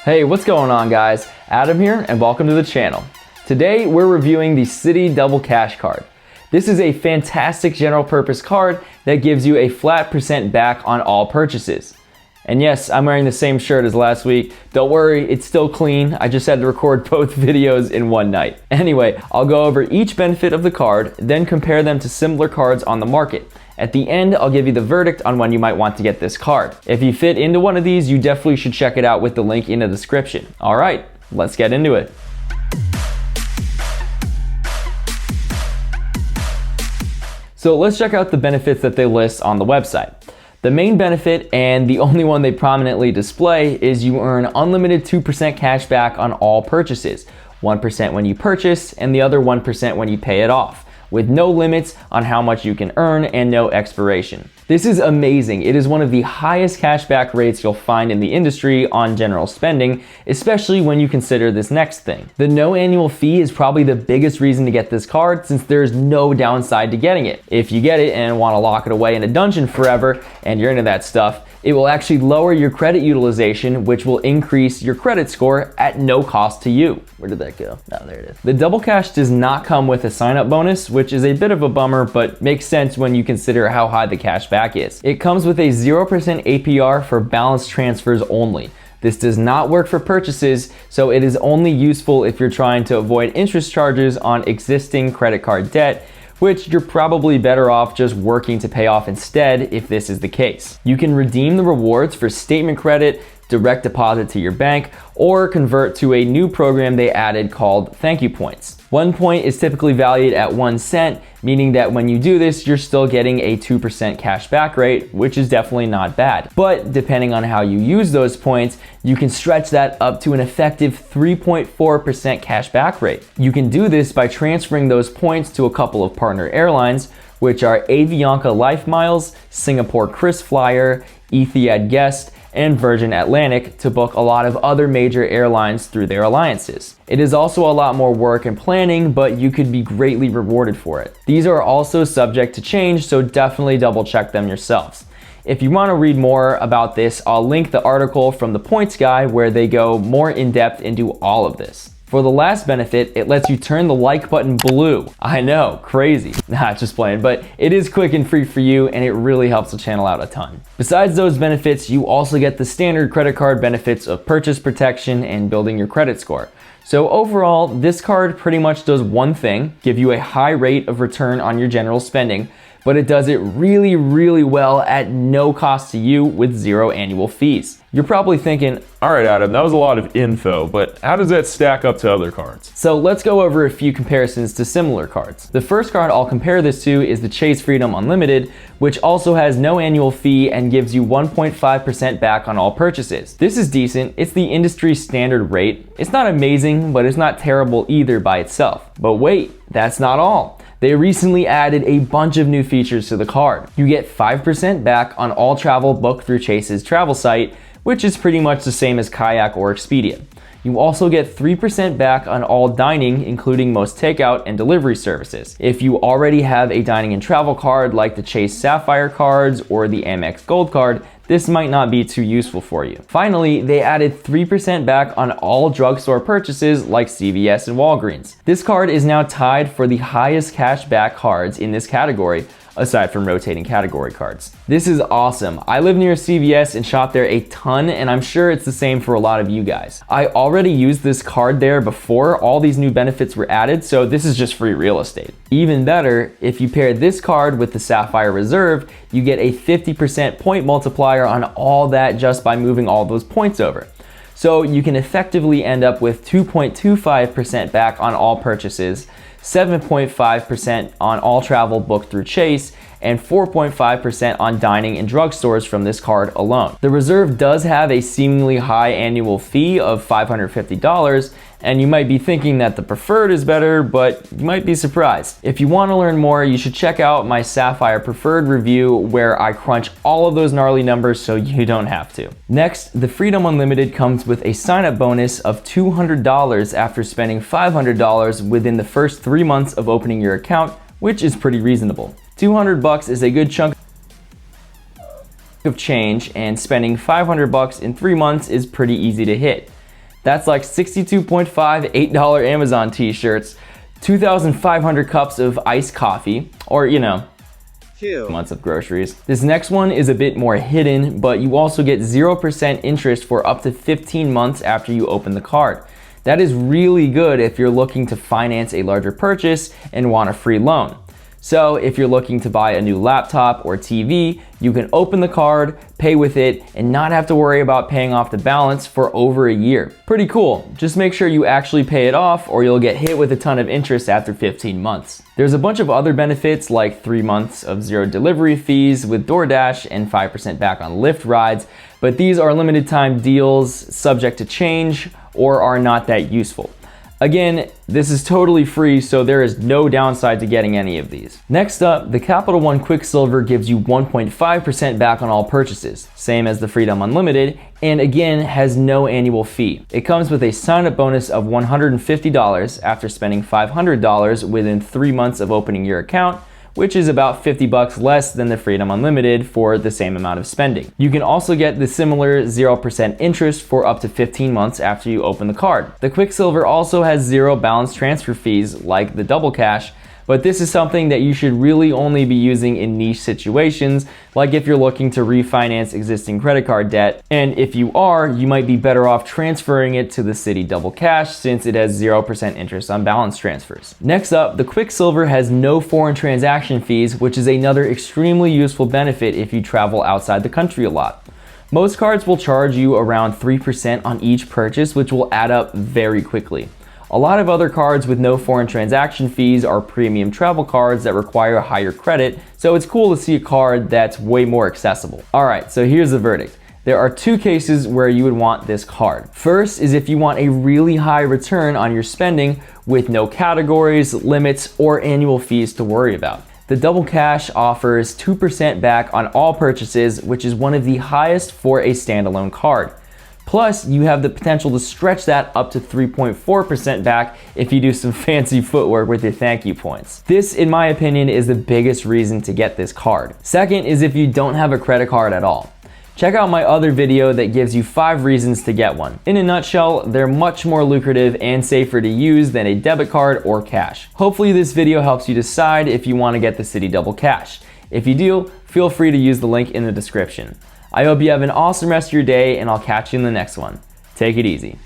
Hey, what's going on guys? Adam here and welcome to the channel. Today we're reviewing the Citi Double Cash Card. This is a fantastic general purpose card that gives you a flat % back on all purchases. And yes, I'm wearing the same shirt as last week. Don't worry, it's still clean. I just had to record both videos in one night. Anyway, I'll go over each benefit of the card, then compare them to similar cards on the market. At the end, I'll give you the verdict on when you might want to get this card. If you fit into one of these, you definitely should check it out with the link in the description. All right, let's get into it. So let's check out the benefits that they list on the website. The main benefit, and the only one they prominently display, is you earn unlimited 2% cash back on all purchases. 1% when you purchase, and the other 1% when you pay it off, with no limits on how much you can earn and no expiration. This is amazing. It is one of the highest cashback rates you'll find in the industry on general spending, especially when you consider this next thing. The no annual fee is probably the biggest reason to get this card, since there's no downside to getting it. If you get it and want to lock it away in a dungeon forever, and you're into that stuff, it will actually lower your credit utilization, which will increase your credit score at no cost to you. Where did that go? Oh, there it is. The Double Cash does not come with a sign-up bonus, which is a bit of a bummer, but makes sense when you consider how high the cash back is. It comes with a 0% APR for balance transfers only. This does not work for purchases, so it is only useful if you're trying to avoid interest charges on existing credit card debt, which you're probably better off just working to pay off instead if this is the case. You can redeem the rewards for statement credit, direct deposit to your bank, or convert to a new program they added called Thank You Points. 1 point is typically valued at 1 cent, meaning that when you do this, you're still getting a 2% cash back rate, which is definitely not bad. But depending on how you use those points, you can stretch that up to an effective 3.4% cash back rate. You can do this by transferring those points to a couple of partner airlines, which are Avianca Life Miles, Singapore KrisFlyer, Etihad Guest, and Virgin Atlantic to book a lot of other major airlines through their alliances. It is also a lot more work and planning, but you could be greatly rewarded for it. These are also subject to change, so definitely double check them yourselves. If you want to read more about this, I'll link the article from the Points Guy where they go more in depth into all of this. For the last benefit, it lets you turn the like button blue. I know, crazy. Nah, just playing, but it is quick and free for you, and it really helps the channel out a ton. Besides those benefits, you also get the standard credit card benefits of purchase protection and building your credit score. So overall, this card pretty much does one thing, give you a high rate of return on your general spending, but it does it really, really well at no cost to you with 0 annual fees. You're probably thinking, all right, Adam, that was a lot of info, but how does that stack up to other cards? So let's go over a few comparisons to similar cards. The first card I'll compare this to is the Chase Freedom Unlimited, which also has no annual fee and gives you 1.5% back on all purchases. This is decent. It's the industry standard rate. It's not amazing, but it's not terrible either by itself. But wait, that's not all. They recently added a bunch of new features to the card. You get 5% back on all travel booked through Chase's travel site, which is pretty much the same as Kayak or Expedia. You also get 3% back on all dining, including most takeout and delivery services. If you already have a dining and travel card like the Chase Sapphire cards or the Amex Gold card, this might not be too useful for you. Finally, they added 3% back on all drugstore purchases like CVS and Walgreens. This card is now tied for the highest cash back cards in this category, aside from rotating category cards. This is awesome. I live near CVS and shop there a ton, and I'm sure it's the same for a lot of you guys. I already used this card there before all these new benefits were added, so this is just free real estate. Even better, if you pair this card with the Sapphire Reserve, you get a 50% point multiplier on all that just by moving all those points over. So you can effectively end up with 2.25% back on all purchases, 7.5% on all travel booked through Chase, and 4.5% on dining in drugstores from this card alone. The Reserve does have a seemingly high annual fee of $550, and you might be thinking that the Preferred is better, but you might be surprised. If you want to learn more, you should check out my Sapphire Preferred review where I crunch all of those gnarly numbers so you don't have to. Next, the Freedom Unlimited comes with a sign-up bonus of $200 after spending $500 within the first 3 months of opening your account, which is pretty reasonable. $200 is a good chunk of change, and spending $500 in 3 months is pretty easy to hit. That's like 62.5 $8 Amazon t-shirts, 2,500 cups of iced coffee, or months of groceries. This next one is a bit more hidden, but you also get 0% interest for up to 15 months after you open the card. That is really good if you're looking to finance a larger purchase and want a free loan. So if you're looking to buy a new laptop or TV, you can open the card, pay with it, and not have to worry about paying off the balance for over a year. Pretty cool. Just make sure you actually pay it off or you'll get hit with a ton of interest after 15 months. There's a bunch of other benefits like 3 months of 0 delivery fees with DoorDash and 5% back on Lyft rides, but these are limited time deals subject to change or are not that useful. Again, this is totally free, so there is no downside to getting any of these. Next up, the Capital One Quicksilver gives you 1.5% back on all purchases, same as the Freedom Unlimited, and again, has no annual fee. It comes with a sign-up bonus of $150 after spending $500 within 3 months of opening your account, which is about $50 less than the Freedom Unlimited for the same amount of spending. You can also get the similar 0% interest for up to 15 months after you open the card. The Quicksilver also has 0 balance transfer fees like the Double Cash, but this is something that you should really only be using in niche situations, like if you're looking to refinance existing credit card debt. And if you are, you might be better off transferring it to the Citi Double Cash since it has 0% interest on balance transfers. Next up, the Quicksilver has no foreign transaction fees, which is another extremely useful benefit if you travel outside the country a lot. Most cards will charge you around 3% on each purchase, which will add up very quickly. A lot of other cards with no foreign transaction fees are premium travel cards that require higher credit, so it's cool to see a card that's way more accessible. Alright, so here's the verdict. There are 2 cases where you would want this card. First is if you want a really high return on your spending with no categories, limits, or annual fees to worry about. The Double Cash offers 2% back on all purchases, which is one of the highest for a standalone card. Plus, you have the potential to stretch that up to 3.4% back if you do some fancy footwork with your thank you points. This, in my opinion, is the biggest reason to get this card. Second is if you don't have a credit card at all. Check out my other video that gives you 5 reasons to get one. In a nutshell, they're much more lucrative and safer to use than a debit card or cash. Hopefully this video helps you decide if you want to get the Citi Double Cash. If you do, feel free to use the link in the description. I hope you have an awesome rest of your day, and I'll catch you in the next one. Take it easy.